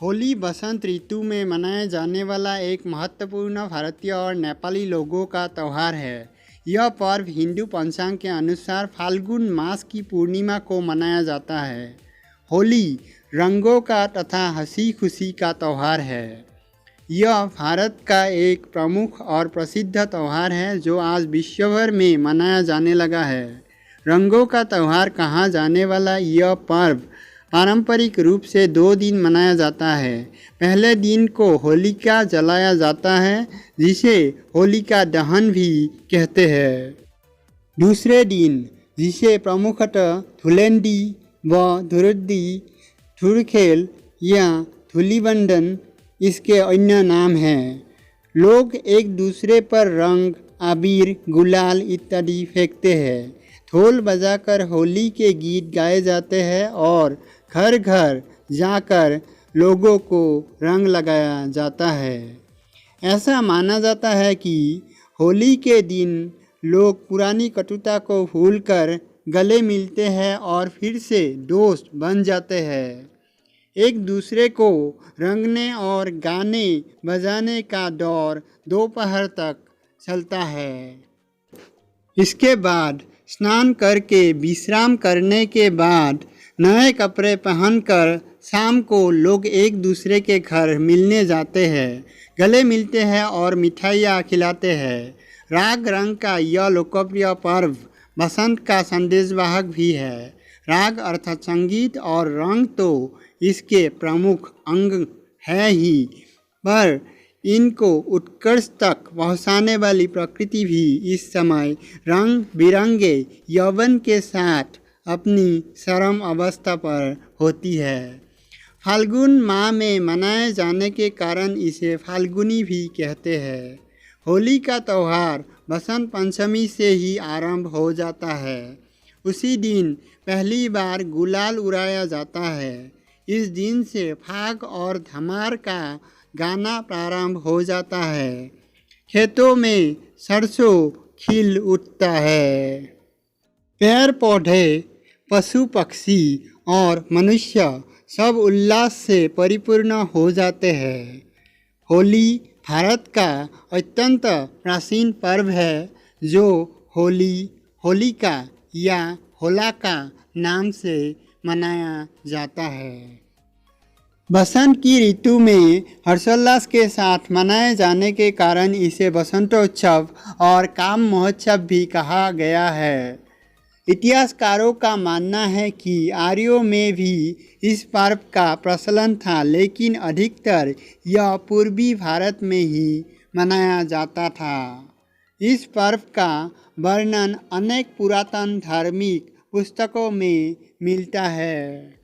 होली बसंत ऋतु में मनाया जाने वाला एक महत्वपूर्ण भारतीय और नेपाली लोगों का त्यौहार है। यह पर्व हिंदू पंचांग के अनुसार फाल्गुन मास की पूर्णिमा को मनाया जाता है। होली रंगों का तथा हंसी खुशी का त्यौहार है। यह भारत का एक प्रमुख और प्रसिद्ध त्यौहार है जो आज विश्वभर में मनाया जाने लगा है। रंगों का त्यौहार कहा जाने वाला यह पर्व पारंपरिक रूप से 2 दिन मनाया जाता है। पहले दिन को होलिका जलाया जाता है जिसे होलिका दहन भी कहते हैं। दूसरे दिन जिसे प्रमुखतः धुलेंडी व धुरुद्दी धुरखेल या धूलिबंधन इसके अन्य नाम हैं। लोग एक दूसरे पर रंग अबीर गुलाल इत्यादि फेंकते हैं। ढोल बजाकर होली के गीत गाए जाते हैं और घर घर जाकर लोगों को रंग लगाया जाता है। ऐसा माना जाता है कि होली के दिन लोग पुरानी कटुता को भूलकर गले मिलते हैं और फिर से दोस्त बन जाते हैं। एक दूसरे को रंगने और गाने बजाने का दौर दोपहर तक चलता है। इसके बाद स्नान करके विश्राम करने के बाद नए कपड़े पहनकर शाम को लोग एक दूसरे के घर मिलने जाते हैं, गले मिलते हैं और मिठाइयाँ खिलाते हैं। राग रंग का यह लोकप्रिय पर्व बसंत का संदेशवाहक भी है। राग अर्थात संगीत और रंग तो इसके प्रमुख अंग है ही, पर इनको उत्कर्ष तक पहुँचाने वाली प्रकृति भी इस समय रंग बिरंगे यौवन के साथ अपनी चरम अवस्था पर होती है। फाल्गुन माह में मनाए जाने के कारण इसे फाल्गुनी भी कहते हैं। होली का त्यौहार बसंत पंचमी से ही आरंभ हो जाता है। उसी दिन पहली बार गुलाल उड़ाया जाता है। इस दिन से फाग और धमार का गाना प्रारंभ हो जाता है। खेतों में सरसों खिल उठता है। पेड़ पौधे पशु पक्षी और मनुष्य सब उल्लास से परिपूर्ण हो जाते हैं। होली भारत का अत्यंत प्राचीन पर्व है जो होली होलिका या होलाका नाम से मनाया जाता है। बसंत की ऋतु में हर्षोल्लास के साथ मनाए जाने के कारण इसे बसंतोत्सव और काम महोत्सव भी कहा गया है। इतिहासकारों का मानना है कि आर्यों में भी इस पर्व का प्रचलन था, लेकिन अधिकतर यह पूर्वी भारत में ही मनाया जाता था। इस पर्व का वर्णन अनेक पुरातन धार्मिक पुस्तकों में मिलता है।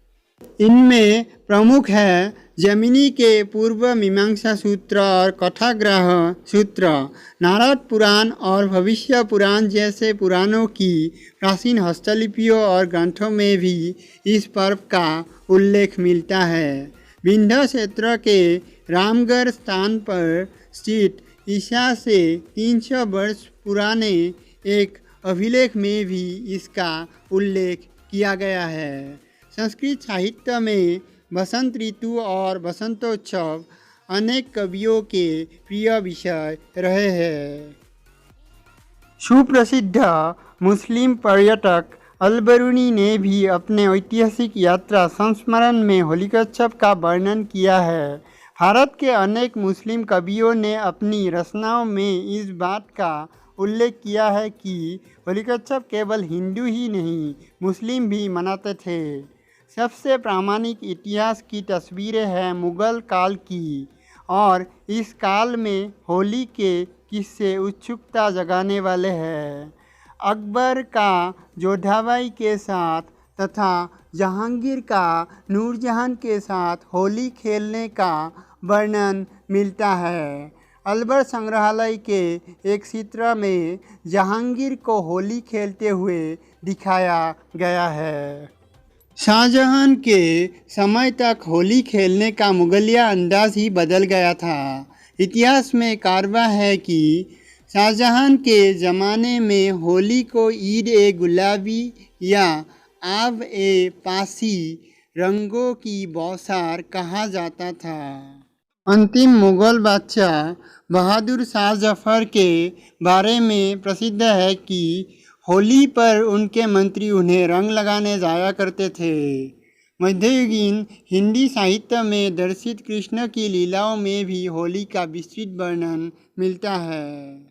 इनमें प्रमुख है जैमिनी के पूर्व मीमांसा सूत्र और कथाग्रह सूत्र। नारद पुराण और भविष्य पुराण जैसे पुराणों की प्राचीन हस्तलिपियों और ग्रंथों में भी इस पर्व का उल्लेख मिलता है। विंध्य क्षेत्र के रामगढ़ स्थान पर स्थित ईसा से 300 वर्ष पुराने एक अभिलेख में भी इसका उल्लेख किया गया है। संस्कृत साहित्य में बसंत ऋतु और बसंतोत्सव अनेक कवियों के प्रिय विषय रहे हैं। सुप्रसिद्ध मुस्लिम पर्यटक अल-बरूनी ने भी अपने ऐतिहासिक यात्रा संस्मरण में होलिकोत्सव का वर्णन किया है। भारत के अनेक मुस्लिम कवियों ने अपनी रचनाओं में इस बात का उल्लेख किया है कि होलिकोत्सव केवल हिंदू ही नहीं मुस्लिम भी मनाते थे। सबसे प्रामाणिक इतिहास की तस्वीरें हैं मुग़ल काल की, और इस काल में होली के किस्से उत्सुकता जगाने वाले हैं। अकबर का जोधाबाई के साथ तथा जहांगीर का नूरजहां के साथ होली खेलने का वर्णन मिलता है। अकबर संग्रहालय के एक चित्र में जहांगीर को होली खेलते हुए दिखाया गया है। शाहजहां के समय तक होली खेलने का मुगलिया अंदाज ही बदल गया था। इतिहास में कारवा है कि शाहजहां के ज़माने में होली को ईद ए गुलाबी या आब ए पासी रंगों की बौछार कहा जाता था। अंतिम मुगल बादशाह बहादुर शाह जफर के बारे में प्रसिद्ध है कि होली पर उनके मंत्री उन्हें रंग लगाने जाया करते थे। मध्ययुगीन हिंदी साहित्य में दर्शित कृष्ण की लीलाओं में भी होली का विस्तृत वर्णन मिलता है।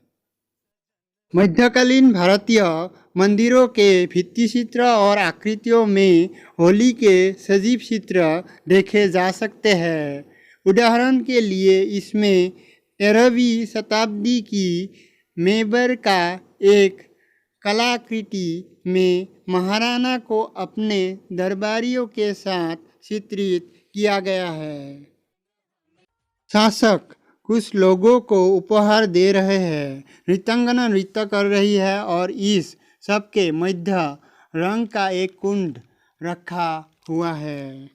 मध्यकालीन भारतीय मंदिरों के भित्ति चित्र और आकृतियों में होली के सजीव चित्र देखे जा सकते हैं। उदाहरण के लिए इसमें 13वीं शताब्दी की मेबर का एक कलाकृति में महाराणा को अपने दरबारियों के साथ चित्रित किया गया है। शासक कुछ लोगों को उपहार दे रहे हैं। नृत्यांगना नृत्य कर रही है और इस सब के मध्य रंग का एक कुंड रखा हुआ है।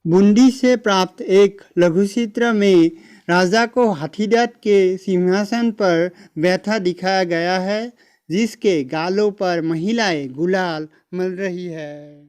बूंदी से प्राप्त एक लघुचित्र में राजा को हाथीदांत के सिंहासन पर बैठा दिखाया गया है, जिसके गालों पर महिलाएं गुलाल मल रही है।